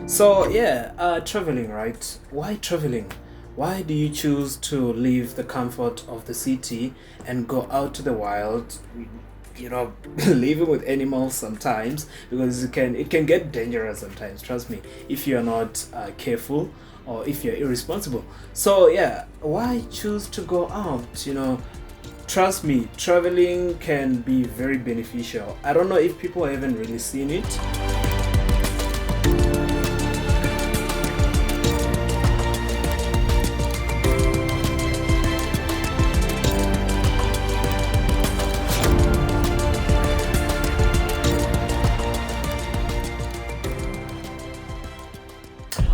So yeah, traveling, right? Why traveling? Why do you choose to leave the comfort of the city and go out to the wild? You know, living with animals sometimes because it can get dangerous sometimes. Trust me, if you're not careful or if you're irresponsible. So yeah, why choose to go out? Trust me, traveling can be very beneficial. I don't know if people haven't really seen it.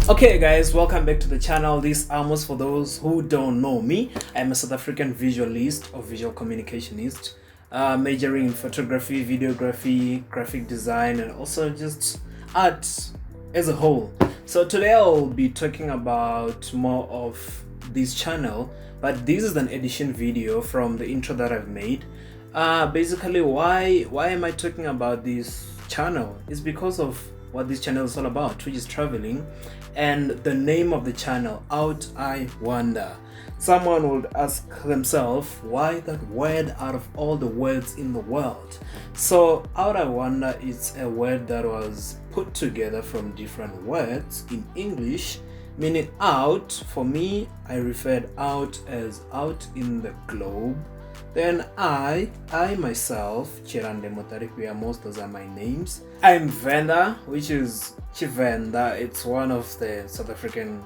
Okay guys, welcome back to the channel. This is Amos. For those who don't know me, I'm a South African visualist or visual communicationist, majoring in photography, videography, graphic design, and also just art as a whole. So today I'll be talking about more of this channel, but this is an edition video from the intro that I've made. Basically, why am I talking about this channel? It's because of what this channel is all about, which is traveling, and the name of the channel, Outiwander. Someone would ask themselves, why that word out of all the words in the world? So Outiwander is a word that was put together from different words in English, meaning out. For me, I referred out as out in the globe. Then I myself, Tshilande, Mutalifhi, Amos, those are my names. I'm Venda, which is Chivenda. It's one of the South African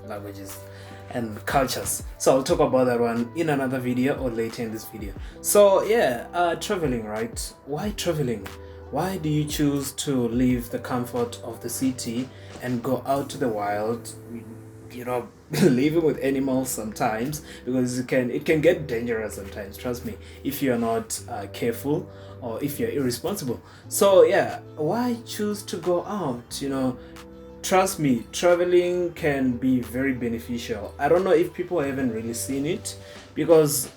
languages and cultures. So I'll talk about that one in another video or later in this video. So yeah, traveling, right? Why traveling? Why do you choose to leave the comfort of the city and go out to the wild? Living with animals sometimes because it can get dangerous sometimes. Trust me, if you're not careful or if you're irresponsible. So yeah, why choose to go out? Trust me, traveling can be very beneficial. I don't know if people haven't really seen it because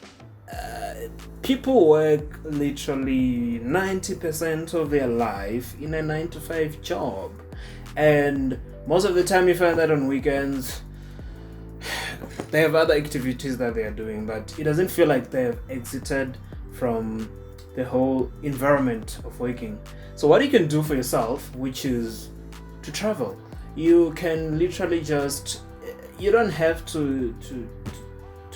people work literally 90% of their life in a 9 to 5 job, and most of the time you find that on weekends they have other activities that they are doing, but it doesn't feel like they have exited from the whole environment of working. So what you can do for yourself, which is to travel, you can literally you don't have to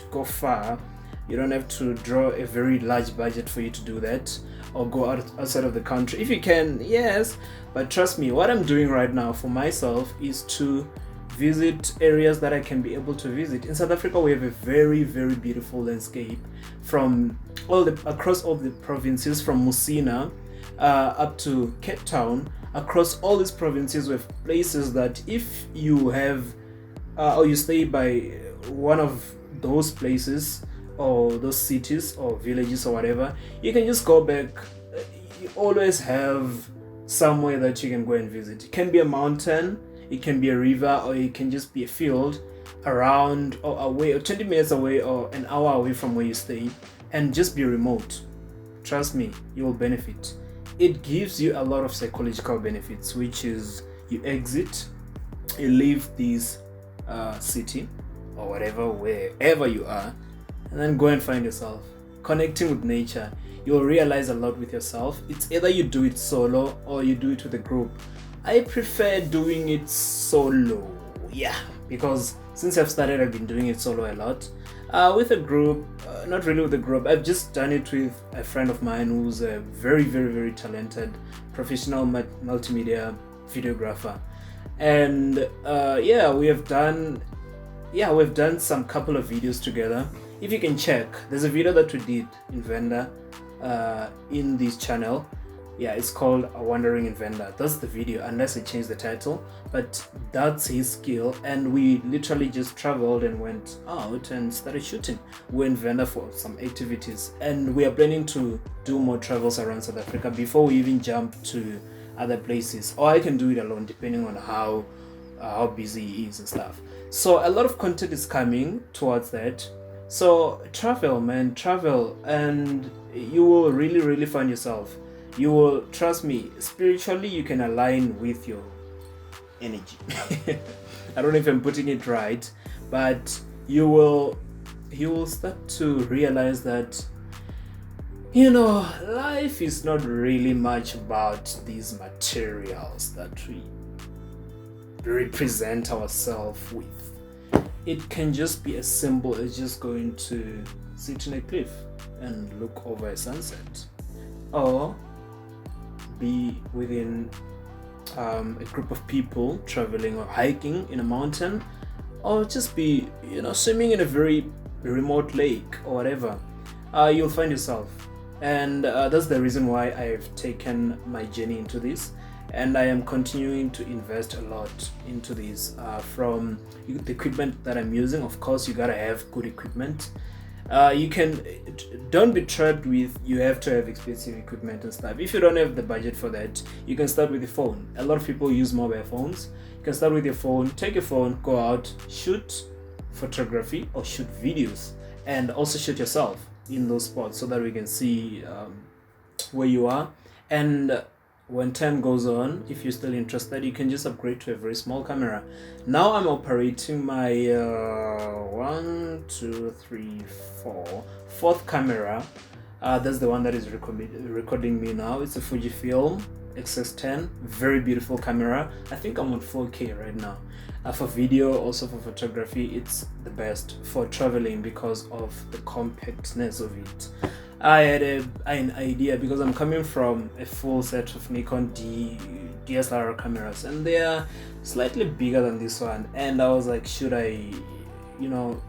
go far. You don't have to draw a very large budget for you to do that or go outside of the country. If you can, yes, but trust me, what I'm doing right now for myself is to visit areas that I can be able to visit. In South Africa, we have a very, very beautiful landscape from across all the provinces, from Musina up to Cape Town. Across all these provinces, we have places that if you have or you stay by one of those places or those cities or villages or whatever, you can just go back. You always have somewhere that you can go and visit. It can be a mountain, it can be a river, or it can just be a field around or away, or 20 minutes away or an hour away from where you stay, and just be remote. Trust me, you will benefit. It gives you a lot of psychological benefits, which is you exit, you leave this city or whatever, wherever you are, and then go and find yourself connecting with nature. You'll realize a lot with yourself. It's either you do it solo or you do it with a group. I prefer doing it solo, yeah, because since I've started, I've been doing it solo a lot. With a group, not really with a group. I've just done it with a friend of mine who's a very, very, very talented professional multimedia videographer, and we've done some couple of videos together. If you can check, there's a video that we did in Venda in this channel. Yeah, it's called A Wandering in Venda. That's the video, unless I change the title, but that's his skill. And we literally just traveled and went out and started shooting. We're in Venda for some activities, and we are planning to do more travels around South Africa before we even jump to other places. Or I can do it alone, depending on how busy he is and stuff. So a lot of content is coming towards that. So travel, man, travel, and you will really, really find yourself. You will, trust me, spiritually you can align with your energy. I don't know if I'm putting it right, but you will start to realize that, you know, life is not really much about these materials that we represent ourselves with. It can just be as simple as just going to sit in a cliff and look over a sunset, or be within a group of people traveling or hiking in a mountain, or just be, you know, swimming in a very remote lake or whatever. You'll find yourself, and that's the reason why I've taken my journey into this, and I am continuing to invest a lot into this. From the equipment that I'm using, of course, you gotta have good equipment. Don't be trapped with you have to have expensive equipment and stuff. If you don't have the budget for that, you can start with the phone. A lot of people use mobile phones. You can start with your phone, take your phone, go out, shoot photography or shoot videos, and also shoot yourself in those spots so that we can see where you are. And when time goes on, if you're still interested, you can just upgrade to a very small camera. Now I'm operating my fourth camera. That's the one that is recording me now. It's a Fujifilm X-S10, very beautiful camera. I think I'm on 4K right now. For video, also for photography, it's the best. For traveling, because of the compactness of it. I had an idea, because I'm coming from a full set of Nikon DSLR cameras, and they are slightly bigger than this one, and I was like, should I, you know,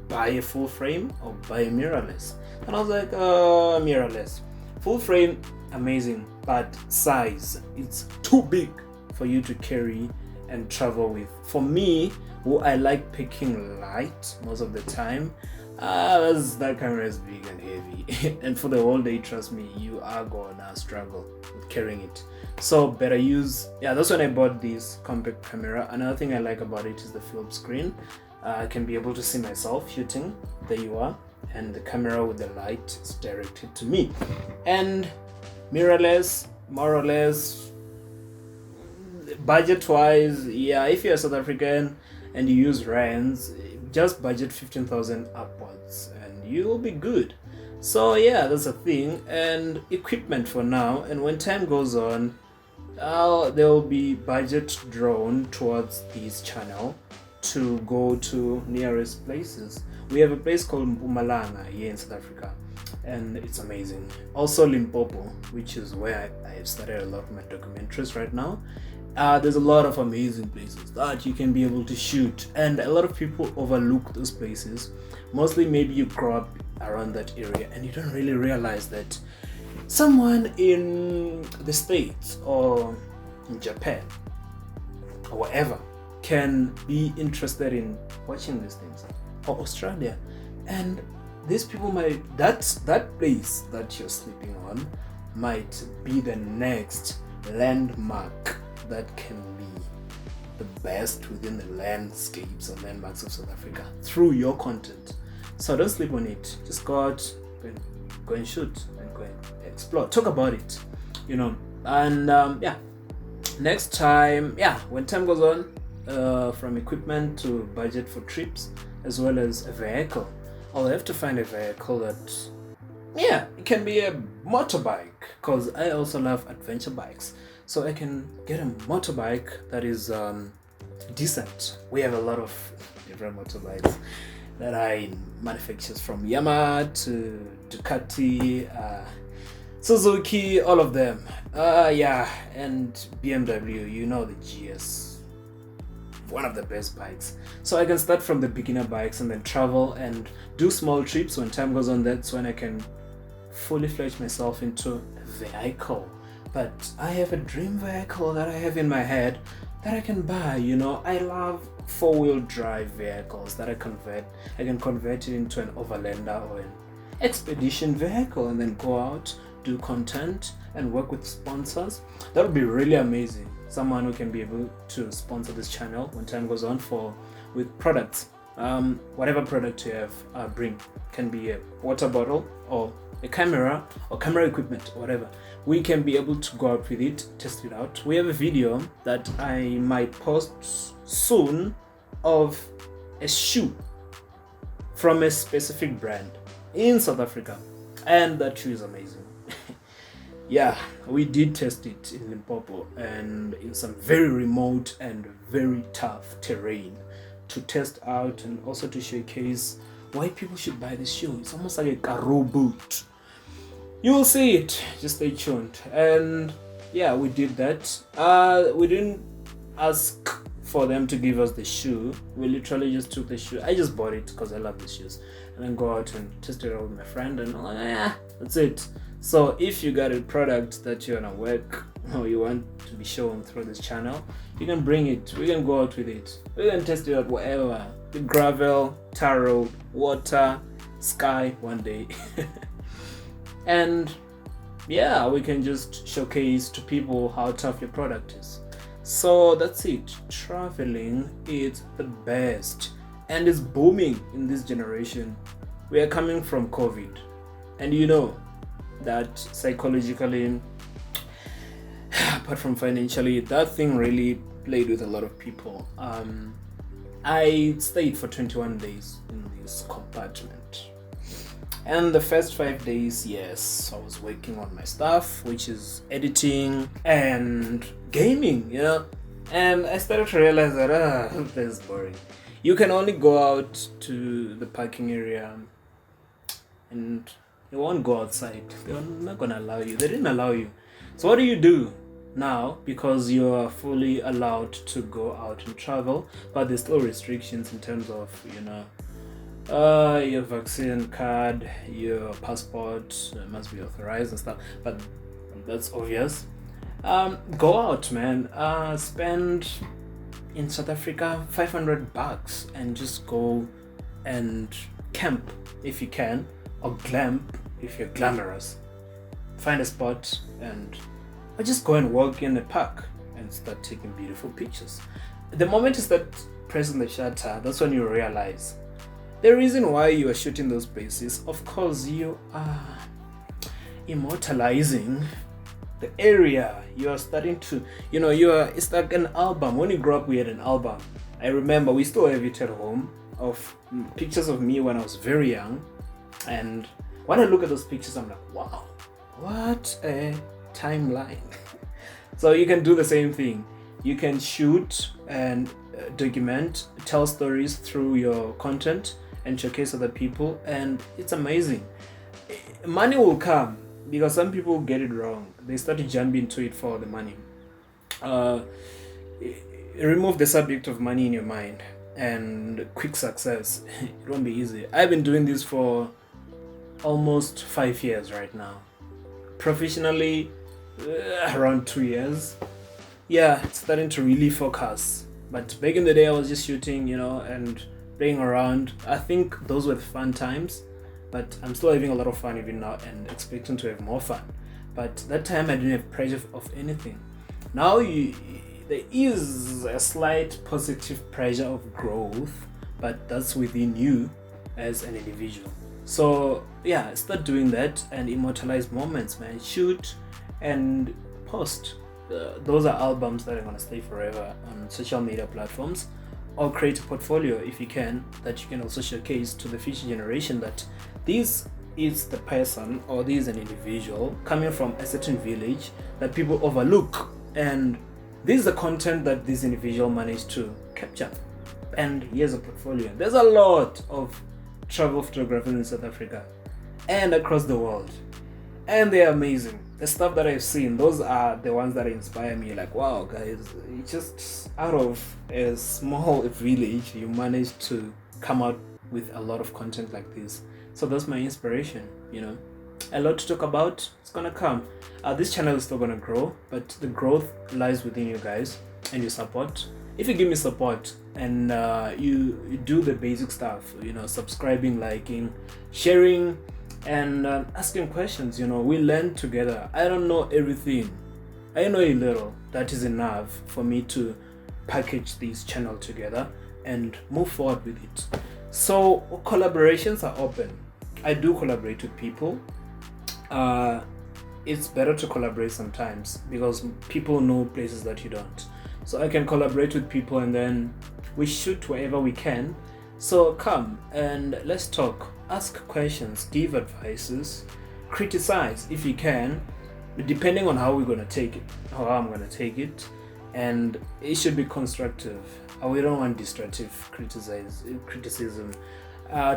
buy a full frame or buy a mirrorless? And I was like, mirrorless. Full frame, amazing, but size, it's too big for you to carry and travel with. For me, who I like picking light most of the time, that camera is big and heavy, and for the whole day, trust me, you are gonna struggle with carrying it. So better use, that's when I bought this compact camera. Another thing I like about it is the film screen. I can be able to see myself shooting. There you are, and the camera with the light is directed to me. And mirrorless, more or less, budget wise, if you're South African and you use rands, just budget 15,000 upwards and you'll be good. So that's a thing. And equipment for now, and when time goes on, there will be budget drawn towards this channel to go to nearest places. We have a place called Mpumalanga here in South Africa, and it's amazing. Also Limpopo, which is where I've started a lot of my documentaries right now. There's a lot of amazing places that you can be able to shoot, and a lot of people overlook those places. Mostly maybe you grow up around that area and you don't really realize that someone in the States or in Japan or wherever can be interested in watching these things, or Australia, and these people that place that you're sleeping on might be the next landmark that can be the best within the landscapes and landmarks of South Africa through your content. So don't sleep on it. Just go out, go and shoot, and go and explore. Talk about it, And next time, when time goes on, from equipment to budget for trips, as well as a vehicle. I'll have to find a vehicle that, it can be a motorbike, because I also love adventure bikes. So I can get a motorbike that is decent. We have a lot of different motorbikes that I manufacture, from Yamaha to Ducati, Suzuki, all of them. And BMW, the GS, one of the best bikes. So I can start from the beginner bikes and then travel and do small trips. When time goes on, that's when I can fully fledge myself into a vehicle. But I have a dream vehicle that I have in my head that I can buy. I love 4-wheel drive vehicles that I can convert it into an overlander or an expedition vehicle, and then go out, do content, and work with sponsors. That would be really amazing. Someone who can be able to sponsor this channel when time goes on with products. Whatever product you have, bring. Can be a water bottle or a camera or camera equipment or whatever, we can be able to go out with it, test it out. We have a video that I might post soon of a shoe from a specific brand in South Africa, and that shoe is amazing. Yeah, we did test it in Limpopo and in some very remote and very tough terrain to test out and also to showcase why people should buy this shoe. It's almost like a Karo boot. You will see it, just stay tuned. And yeah, we did that. We didn't ask for them to give us the shoe. We literally just took the shoe. I just bought it because I love the shoes, and then go out and test it out with my friend, and I'm like, yeah, that's it. So if you got a product that you want to work or you want to be shown through this channel, you can bring it. We can go out with it. We can test it out wherever. The gravel, tar road, water, sky one day. And yeah, we can just showcase to people how tough your product is. So that's it. Traveling is the best and is booming in this generation. We are coming from COVID, and you know that psychologically, apart from financially, that thing really played with a lot of people. I stayed for 21 days in this compartment, and the first 5 days, yes, I was working on my stuff, which is editing and gaming, you know. And I started to realize that this is boring. You can only go out to the parking area and you won't go outside. They're not gonna allow you. They didn't allow you. So what do you do now? Because you are fully allowed to go out and travel, but there's still restrictions in terms of, you know, your vaccine card, your passport must be authorized and stuff. But that's obvious. Go out, man. Spend in South Africa $500 and just go and camp if you can, or glamp if you're glamorous. Find a spot and or just go and walk in the park and start taking beautiful pictures. The moment you start pressing the shutter, that's when you realize the reason why you are shooting those places. Of course, you are immortalizing the area. You are starting to, you know, it's like an album. When you grow up, we had an album. I remember we still have it at home of pictures of me when I was very young. And when I look at those pictures, I'm like, wow, what a timeline. So you can do the same thing. You can shoot and document, tell stories through your content and showcase other people, and it's amazing. Money will come, because some people get it wrong. They start to jump into it for the money. Remove the subject of money in your mind and quick success. It won't be easy. I've been doing this for almost 5 years right now. Professionally, around 2 years. Yeah, it's starting to really focus. But back in the day, I was just shooting, you know, and playing around. I think those were the fun times. But I'm still having a lot of fun even now and expecting to have more fun. But that time I didn't have pressure of anything. Now there is a slight positive pressure of growth, but that's within you as an individual. So yeah, start doing that and immortalize moments, man. Shoot and post. Those are albums that are going to stay forever on social media platforms. Or create a portfolio if you can, that you can also showcase to the future generation that this is the person or this is an individual coming from a certain village that people overlook, and this is the content that this individual managed to capture, and here's a portfolio. There's a lot of travel photographers in South Africa and across the world, and they're amazing. The stuff that I've seen, those are the ones that inspire me. Like, wow, guys, it's just out of a small village, you managed to come out with a lot of content like this. So that's my inspiration, you know. A lot to talk about. It's gonna come. This channel is still gonna grow, but the growth lies within you guys and your support. If you give me support and you do the basic stuff, you know, subscribing, liking, sharing, and asking questions, you know, we learn together. I don't know everything. I know a little. That is enough for me to package this channel together and move forward with it. So collaborations are open. I do collaborate with people. it's better to collaborate sometimes because people know places that you don't. So I can collaborate with people and then we shoot wherever we can. So come and let's talk, ask questions, give advices, criticize if you can, depending on how we're going to take it, how I'm going to take it. And it should be constructive. We don't want destructive criticism.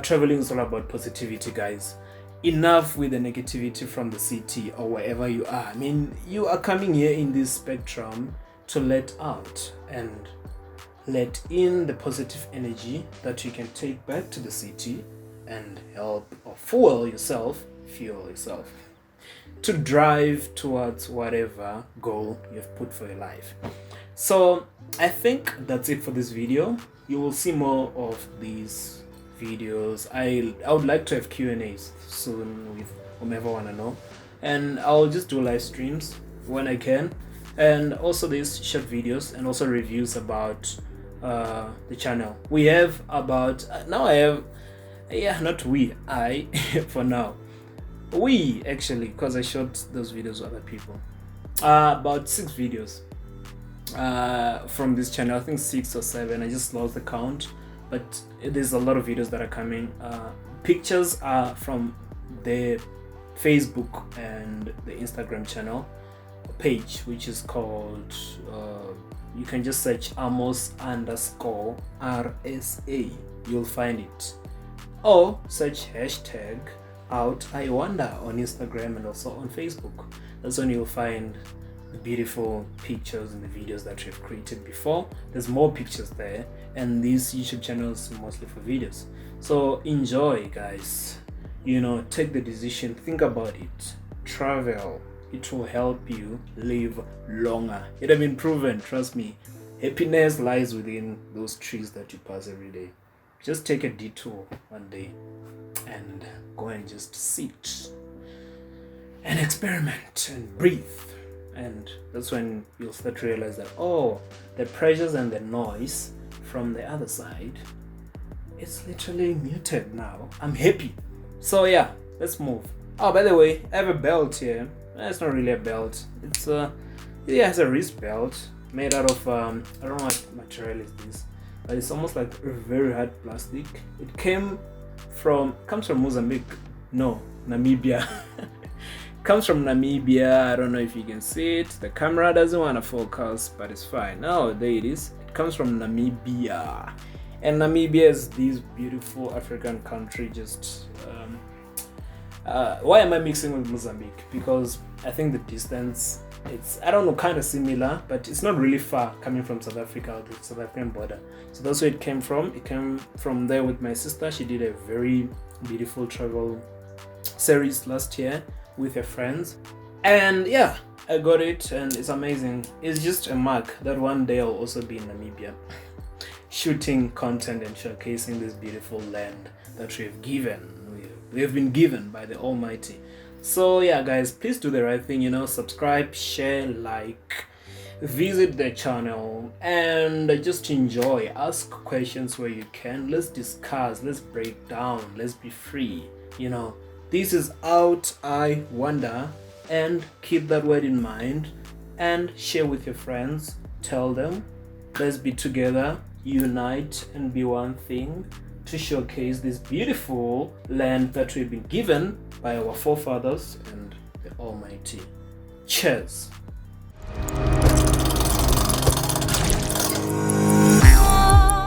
Traveling is all about positivity, guys. Enough with the negativity from the city or wherever you are. I mean, you are coming here in this spectrum to let out and let in the positive energy that you can take back to the city and help or fuel yourself to drive towards whatever goal you've put for your life. So I think that's it for this video. You will see more of these videos. I would like to have Q&As soon with whomever want to know, and I'll just do live streams when I can, and also these short videos and also reviews about the channel. We have about now I have for now we actually, because I shot those videos with other people, about 6 videos from this channel. I think 6 or 7, I just lost the count, but there's a lot of videos that are coming. Pictures are from the Facebook and the Instagram channel page, which is called you can just search Amos_RSA, you'll find it, or search hashtag Outiwander on Instagram and also on Facebook. That's when you'll find the beautiful pictures and the videos that we've created before. There's more pictures there, and these YouTube channels mostly for videos. So enjoy, guys. You know, take the decision, think about it, travel. It will help you live longer. It has been proven, trust me. Happiness lies within those trees that you pass every day. Just take a detour one day and go and just sit and experiment and breathe. And that's when you'll start to realize that, oh, the pressures and the noise from the other side, it's literally muted now. I'm happy. So yeah, let's move. Oh, by the way, I have a belt here. It's not really a belt. It's it has a wrist belt made out of I don't know what material is this, but it's almost like a very hard plastic. It comes from Mozambique. No, Namibia. Comes from Namibia. I don't know if you can see it. The camera doesn't want to focus, but it's fine. Oh, there it is. It comes from Namibia, and Namibia is this beautiful African country. Just why am I mixing with Mozambique? Because I think the distance, it's, I don't know, kind of similar, but it's not really far coming from South Africa, the South African border. So that's where it came from. It came from there with my sister. She did a very beautiful travel series last year with her friends, and yeah, I got it and it's amazing. It's just a mark that one day I'll also be in Namibia shooting content and showcasing this beautiful land that we have been given by the Almighty. So yeah, guys, please do the right thing, you know, subscribe, share, like, visit the channel, and just enjoy. Ask questions where you can. Let's discuss, let's break down, let's be free, you know. This is Outiwander, and keep that word in mind and share with your friends. Tell them, let's be together, unite and be one thing to showcase this beautiful land that we've been given by our forefathers and the Almighty. Cheers.